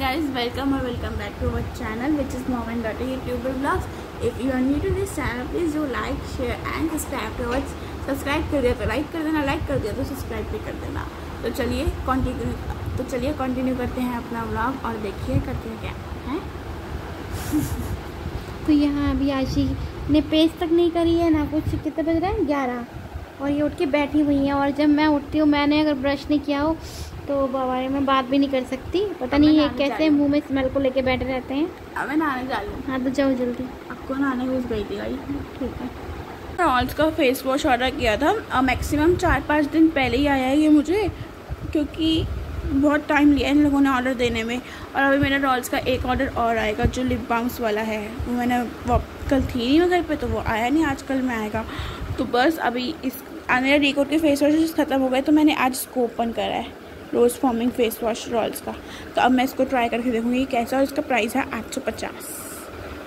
guys, welcome or welcome back to our channel which is Mom and Daughter YouTuber Vlogs. If you are new to this channel, please do like, share and subscribe to us. Subscribe कर दिया तो like कर देना, like कर दिया तो subscribe भी कर देना। तो चलिए कंटिन्यू करते हैं अपना व्लॉग और देखिए करते हैं क्या है। तो यहाँ अभी आशी ने पेस्ट तक नहीं करी है ना कुछ। कितने बज रहे हैं 11 और ये उठ के बैठी हुई है। और जब मैं उठती हूँ, मैंने अगर ब्रश नहीं किया हो तो बाबा मैं बात भी नहीं कर सकती। पता नहीं ये कैसे मुंह में स्मेल को लेके बैठे रहते हैं। अब मैं नहाने जा रही हूँ। हाँ तो जाओ जल्दी। आपको नहाने घुस गई थी भाई। ठीक है। रॉल्स का फेस वॉश ऑर्डर किया था और मैक्सिमम 4-5 दिन पहले ही आया है ये मुझे, क्योंकि बहुत टाइम लिया इन लोगों ने ऑर्डर देने में। और अभी मेरा रॉल्स का एक ऑर्डर और आएगा जो लिप बाम्स वाला है। वो मैंने कल थी नहीं मैं घर पे, तो वो आया नहीं, आज कल में आएगा। तो बस अभी इस मेरा रिकॉर्ड के फेस वॉश ख़त्म हो गए तो मैंने आज इसको ओपन करा है, रोज़ फॉर्मिंग फेस वॉश रॉल्स का। तो अब मैं इसको ट्राई करके देखूँगी कैसा। और इसका प्राइस है 850।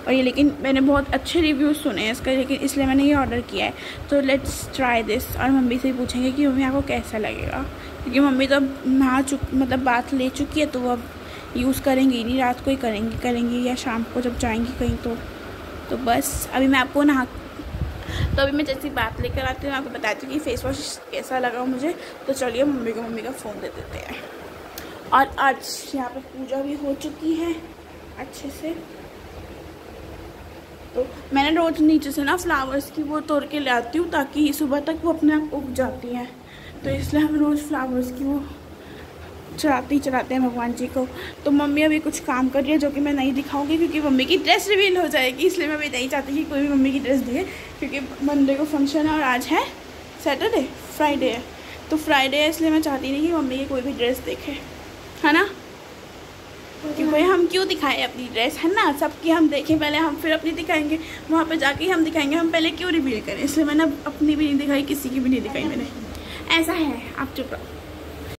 और ये लेकिन मैंने बहुत अच्छे रिव्यूज़ सुने हैं इसका, लेकिन इसलिए मैंने ये ऑर्डर किया है। तो लेट्स ट्राई दिस। और मम्मी से पूछेंगे कि मम्मी आपको कैसा लगेगा, क्योंकि मम्मी तो अब मतलब बात ले चुकी है, तो वो अब यूज़ करेंगी नहीं, रात को ही करेंगी या शाम को जब जाएंगी कहीं। तो बस अभी मैं आपको अभी मैं जैसी बात लेकर आती हूँ आपको बताती हूँ कि फेस वॉश कैसा लगा मुझे। तो चलिए मम्मी का फ़ोन दे देते हैं। और आज यहाँ पे पूजा भी हो चुकी है अच्छे से। तो मैंने रोज़ नीचे से ना फ्लावर्स की वो तोड़ के ले आती हूँ ताकि सुबह तक वो अपने आप उग जाती हैं। तो इसलिए हम रोज़ फ्लावर्स की वो चढ़ाते हैं भगवान जी को। तो मम्मी अभी कुछ काम कर रही है जो कि मैं नहीं दिखाऊंगी, क्योंकि मम्मी की ड्रेस रिवील हो जाएगी। इसलिए मैं अभी नहीं चाहती कि कोई भी मम्मी की ड्रेस देखे, क्योंकि मंडे को फंक्शन है और आज है फ्राइडे है। तो फ्राइडे है इसलिए मैं चाहती नहीं कि मम्मी की कोई भी ड्रेस देखे, है ना। क्योंकि हम क्यों दिखाएं अपनी ड्रेस, है ना। सबकी हम देखें पहले, हम फिर अपनी दिखाएंगे, वहाँ पे जाके हम दिखाएंगे। हम पहले क्यों रिवील करें, इसलिए मैंने अपनी भी नहीं दिखाई, किसी की भी नहीं दिखाई मैंने। ऐसा है, आप चुप रहो।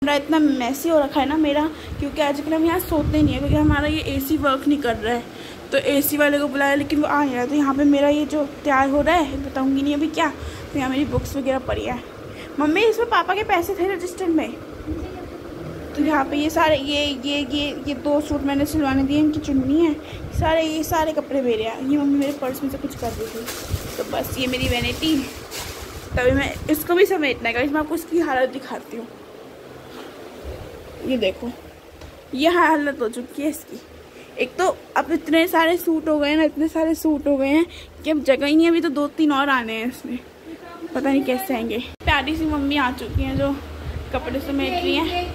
मेरा इतना मैसी हो रखा है ना मेरा, क्योंकि आजकल हम यहाँ सोते नहीं है, क्योंकि हमारा ये एसी वर्क नहीं कर रहा है। तो एसी वाले को बुलाया लेकिन वो आ नहीं रहा। तो यहाँ पे मेरा ये जो तैयार हो रहा है, बताऊँगी नहीं अभी क्या। तो यहाँ मेरी बुक्स वगैरह पड़ी है। मम्मी इसमें पापा के पैसे थे रजिस्टर में। तो यहाँ पे ये सारे ये 2 सूट मैंने सिलवाने दिए, इनकी चुन्नी है, ये सारे कपड़े मेरे हैं। ये मम्मी मेरे पर्स में से कुछ कर दी थी। तो बस ये मेरी वैनिटी, तभी मैं इसको भी समेटना है। मैं आपको इसकी हालत दिखाती हूँ। ये देखो, ये हालत हो चुकी है इसकी। एक तो अब इतने सारे सूट हो गए हैं कि अब जगह ही नहीं है। अभी तो 2-3 और आने हैं इसमें, पता नहीं कैसे आएंगे। प्यारी सी मम्मी आ चुकी हैं जो कपड़े समेट रही हैं।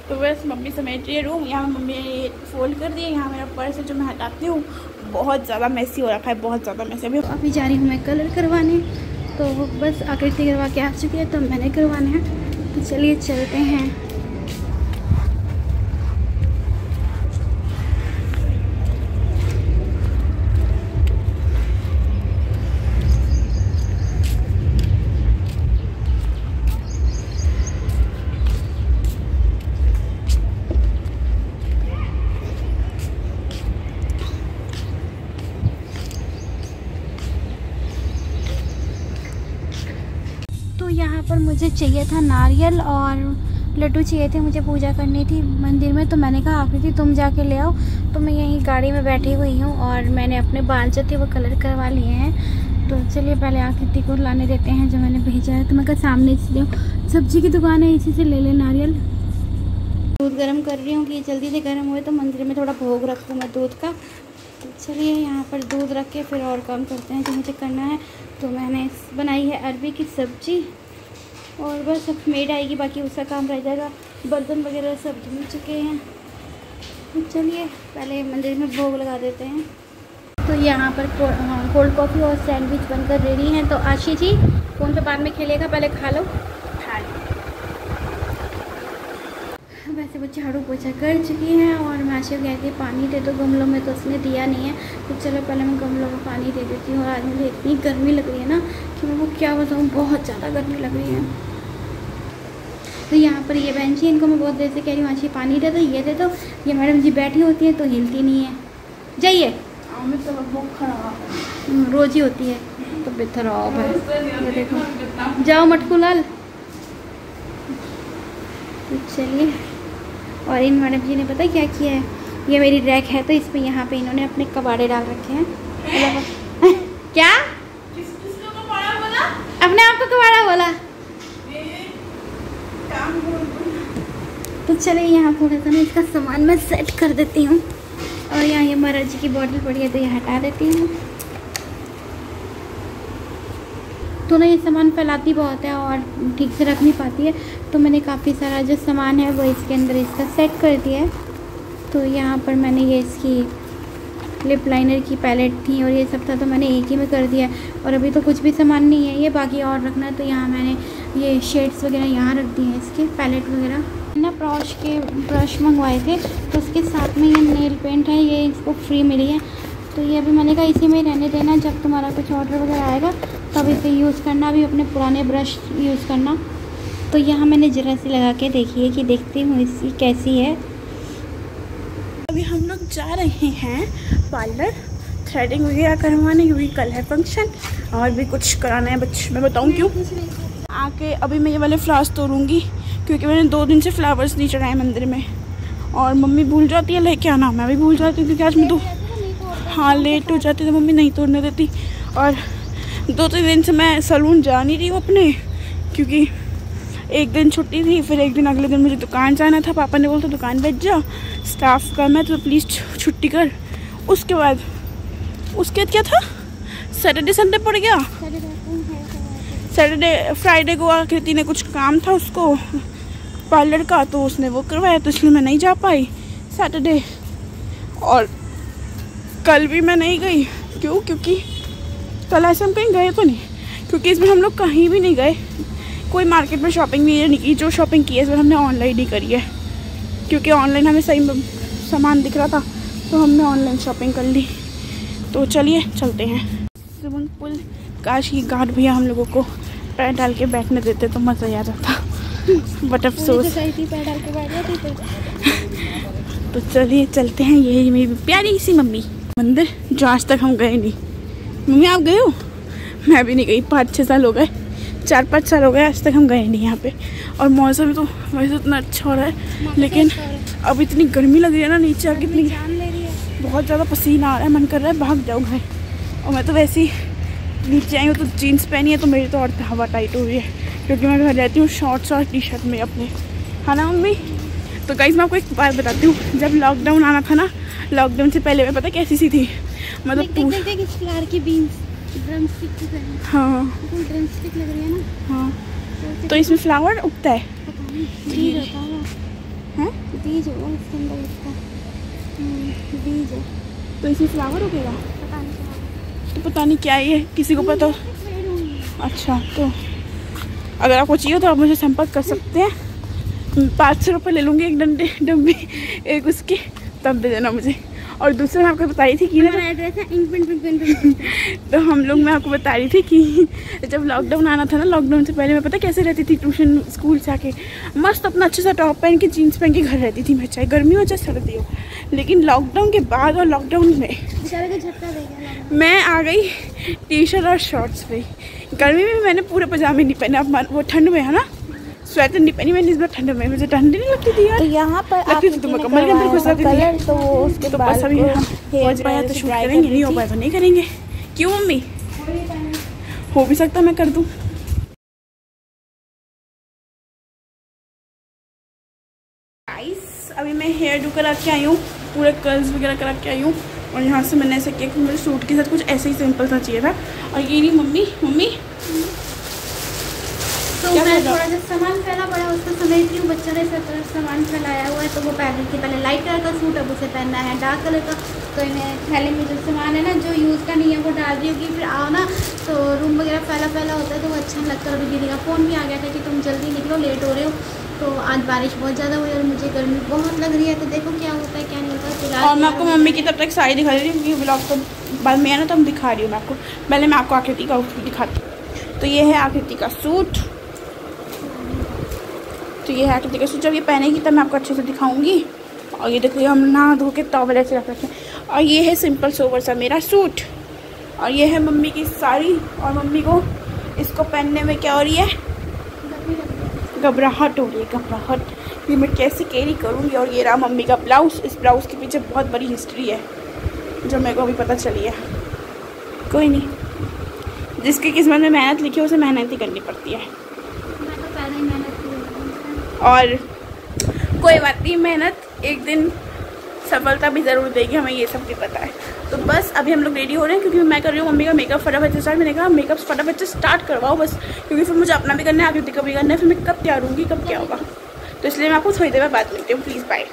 तो बस मम्मी समेट रही है रूम। यहाँ मम्मी ने फोल्ड कर दिया। यहाँ मेरा पर्स है जो मैं हटाती हूँ। बहुत ज़्यादा मैसी हो रखा है, बहुत ज़्यादा मैसी। अभी जा रही हूँ मैं कलर करवाने। तो बस आकृति करवा के आ चुकी है, तो मैंने करवाने हैं। तो चलिए चलते हैं। तो यहाँ पर मुझे चाहिए था नारियल और लड्डू चाहिए थे, मुझे पूजा करनी थी मंदिर में। तो मैंने कहा आकृति तुम जाके ले आओ। तो मैं यहीं गाड़ी में बैठी हुई हूँ और मैंने अपने बाल जो थे वो कलर करवा लिए हैं। तो चलिए पहले आकृति को लाने देते हैं जो मैंने भेजा है। तो मैं कहा सामने से सब्जी की दुकान है, इसी से ले ले नारियल। दूध गर्म कर रही हूँ कि जल्दी से गर्म हुए तो मंदिर में थोड़ा भोग रखूँ मैं दूध का। तो चलिए यहाँ पर दूध रख के फिर और काम करते हैं जो मुझे करना है। तो मैंने बनाई है अरबी की सब्जी और बस अब मेड आएगी, बाकी उसका काम रह जाएगा। बर्तन वगैरह सब धुल चुके हैं। तो चलिए पहले मंदिर में भोग लगा देते हैं। तो यहाँ पर कोल्ड कॉफ़ी और सैंडविच बनकर रेडी हैं। तो आशी जी फ़ोन पे बाद में खेलेगा, पहले खा लो। वैसे वो झाड़ू पोछा कर चुकी हैं और मैं आशी को कहती पानी दे दो गमलों में, तो उसने दिया नहीं है। तो चलो पहले मैं गमलों में पानी दे देती हूँ। और आज मुझे इतनी गर्मी लग रही है ना कि मैं वो क्या बताऊँ, बहुत ज़्यादा गर्मी लग रही है। तो यहाँ पर ये बेंच है, इनको मैं बहुत देर से कह रही हूँ आशी पानी दे दो, ये दे दो। ये मैडम जी बैठी होती है तो हिलती नहीं है। जाइए, रोज़ ही होती है तबीयत खराब है। ये देखो, जाओ मटकू लाल। तो चलिए। और इन मैडम जी ने पता क्या किया है, ये मेरी रैक है तो इसमें यहाँ पे इन्होंने अपने कबाड़े डाल रखे हैं। क्या किसको कबाड़ा बोला? अपने आप को कबाड़ा बोला। तो चलिए यहाँ थोड़ा सा ना इसका सामान मैं सेट कर देती हूँ। और यहाँ ये महाराज जी की बॉटल पड़ी है तो ये हटा देती हूँ। तो ना ये सामान फैलाती बहुत है और ठीक से रख नहीं पाती है, तो मैंने काफ़ी सारा जो सामान है वो इसके अंदर इसका सेट कर दिया है। तो यहाँ पर मैंने ये इसकी लिप लाइनर की पैलेट थी और ये सब था तो मैंने एक ही में कर दिया। और अभी तो कुछ भी सामान नहीं है, ये बाकी और रखना है। तो यहाँ मैंने ये शेड्स वगैरह यहाँ रख दिए हैं, इसके पैलेट वगैरह ना। ब्रश मंगवाए थे तो उसके साथ में ये नेल पेंट है, ये इसको फ्री मिली है। तो ये अभी मैंने कहा इसी में रहने देना, जब तुम्हारा कुछ ऑर्डर वगैरह आएगा तब इसे यूज़ करना, अभी अपने पुराने ब्रश यूज़ करना। तो यहाँ मैंने ज़रा सी लगा के देखी है कि देखती हूँ इसकी कैसी है। अभी हम लोग जा रहे हैं पार्लर थ्रेडिंग वगैरह करवाने, क्योंकि कल है फंक्शन और भी कुछ कराना है। बच्चे मैं बताऊँ क्यों। आके अभी मैं ये वाले फ्लावर्स तोड़ूंगी, क्योंकि मैंने 2 दिन से फ्लावर्स नहीं चढ़ाए मंदिर में। और मम्मी भूल जाती है लेके आना, मैं भी भूल जाती हूँ क्योंकि आज मैं तो हाँ लेट हो जाती तो मम्मी नहीं तोड़ने देती। और 2-3 दिन से मैं सैलून जा नहीं रही हूँ अपने, क्योंकि एक दिन छुट्टी थी, फिर एक दिन अगले दिन मुझे दुकान जाना था। पापा ने बोला था दुकान भेज जा, स्टाफ का मैं तो प्लीज़ छुट्टी कर। उसके बाद क्या था, सैटरडे संडे पड़ गया। सैटरडे फ्राइडे को आकृति ने कुछ काम था उसको पार्लर का, तो उसने वो करवाया, तो इसलिए मैं नहीं जा पाई सैटरडे। और कल भी मैं नहीं गई। क्यों? क्योंकि कल ऐसे हम कहीं गए तो नहीं, क्योंकि इसमें हम लोग कहीं भी नहीं गए, कोई मार्केट में शॉपिंग भी नहीं की। जो शॉपिंग की है इसमें हमने ऑनलाइन ही करी है, क्योंकि ऑनलाइन हमें सही सामान दिख रहा था तो हमने ऑनलाइन शॉपिंग कर ली। तो चलिए चलते हैं स्विमिंग पूल। काश की गार्ड भैया हम लोगों को पैर डाल के बैठने देते तो मज़ा आ जाता, बट अफसोस। तो चलिए चलते हैं। यही मेरी प्यारी सी मम्मी मंदिर, जो आज तक हम गए नहीं। मम्मी आप गए हो? मैं भी नहीं गई, 5-6 साल हो गए, 4-5 साल हो गए आज तक हम गए नहीं यहाँ पे। और मौसम तो वैसे इतना अच्छा हो रहा है, लेकिन अब इतनी गर्मी लग रही है ना, नीचे आके इतनी बहुत ज़्यादा पसीना आ रहा है, मन कर रहा है भाग जाओ घर। और मैं तो वैसे ही नीचे आई हूँ तो जीन्स पहनी है, तो मेरी तो और हवा टाइट हो रही है, क्योंकि मैं घर रहती हूँ शॉर्ट्स और टी-शर्ट में अपने, है ना मम्मी। तो गाइस मैं आपको एक बात बताती हूँ, जब लॉकडाउन आना था ना, लॉकडाउन से पहले मैं पता कैसी सी थी, मतलब हाँ लग रही है ना। हाँ तो इसमें फ्लावर उगता है, बीज होगा इसके अंदर, इसका बीज है। तो इसमें फ्लावर उगेगा, पता नहीं। तो पता नहीं क्या है, किसी को पता। अच्छा, तो अगर आपको चाहिए तो आप मुझे संपर्क कर सकते हैं। 500 रुपये ले लूँगी एक डब्बी एक उसकी, तब दे देना मुझे। और दूसरा मैं आपको बताई थी कि एड्रेस है तो हम लोग, मैं आपको बता रही थी कि जब लॉकडाउन आना था ना, लॉकडाउन से पहले मैं पता कैसे रहती थी, ट्यूशन स्कूल से आके मस्त अपना अच्छे सा टॉप पहन के जीन्स पहन के घर रहती थी मैं, चाहे गर्मी हो चाहे सर्दी हो। लेकिन लॉकडाउन के बाद और लॉकडाउन में मैं आ गई टी-शर्ट और शॉर्ट्स पे। गर्मी में मैंने पूरे पजामे नहीं पहने, अब वो ठंड में है ना, स्वेटर नहीं पहनी मैंने इस बार ठंड में, मुझे ठंड नहीं लगती थी यार। तो यहाँ पर लगती थी तो मैं कमर के अंदर घुस जाती थी। तो वो उसके तो बस अभी हो पाया तो शूट करेंगे, नहीं हो पाया तो नहीं करेंगे। क्यों मम्मी? हो भी सकता मैं कर दूँ। गाइस अभी मैं हेयर डू करा के आई हूँ, पूरे कर्ल्स वगैरह करा के आई हूँ। और यहाँ से मैंने ऐसा किया कि मुझे सूट के साथ कुछ ऐसे ही सिंपल सा चाहिए था। और ये नहीं मम्मी तो मैं थोड़ा सा सामान फैला पड़ा उसको समेट रही हूँ। बच्चों ने सब तरफ सामान फैलाया हुआ है, तो वो पहन रही थी। पहले लाइट कलर का सूट, अब उसे पहनना है डार्क कलर का। तो इन्हें थैले में जो सामान है ना, जो यूज़ का नहीं है वो डाल रही होगी। फिर आओ ना तो रूम वगैरह फैला होता है तो वो अच्छा नहीं लगता। और अभी दीदी का फ़ोन भी आ गया था कि तुम जल्दी निकलो, लेट हो रहे हो। तो आज बारिश बहुत ज़्यादा हुई और मुझे गर्मी बहुत लग रही है, तो देखो क्या होता है क्या नहीं होता। फिलहाल और मैं आपको मम्मी की तब तक साड़ी दिखा रही थी, क्योंकि ब्लॉग तो बाद में है ना, तो हम दिखा रही हूँ मैं आपको। पहले मैं आपको आकृति का आउटफिट दिखाती हूँ। तो ये है आकृति का सूट, तो ये है आकृति का सूट। जब ये पहनेगी तब मैं आपको अच्छे से दिखाऊंगी। और ये देखो हम नहा धो के टॉवल ऐसे रख रखे हैं। और ये है सिंपल सोवर सा मेरा सूट। और ये है मम्मी की साड़ी। और मम्मी को इसको पहनने में क्या हो रही है, घबराहट हो रही है, घबराहट, ये मैं कैसे कैरी करूँगी। और ये रहा मम्मी का ब्लाउज़। इस ब्लाउज़ के पीछे बहुत बड़ी हिस्ट्री है जो मेरे को अभी पता चली है। कोई नहीं, जिसकी किस्मत में मेहनत लिखी है उसे मेहनत ही करनी पड़ती है। मैं तो पहले ही मेहनत की। और कोई बात नहीं, मेहनत एक दिन सफलता भी ज़रूर देगी, हमें ये सब भी पता है। तो बस अभी हम लोग रेडी हो रहे हैं क्योंकि मैं कर रही हूँ मम्मी का मेकअप फटाफट से स्टार्ट। मैंने कहा मेकअप फटाफट से स्टार्ट करवाओ बस, क्योंकि फिर मुझे अपना भी करना है, आकृति का भी करना है, फिर मैं कब तैयार होंगी, कब क्या होगा। तो इसलिए मैं आपको थोड़ी देर में बात मिलती हूँ। Please bye.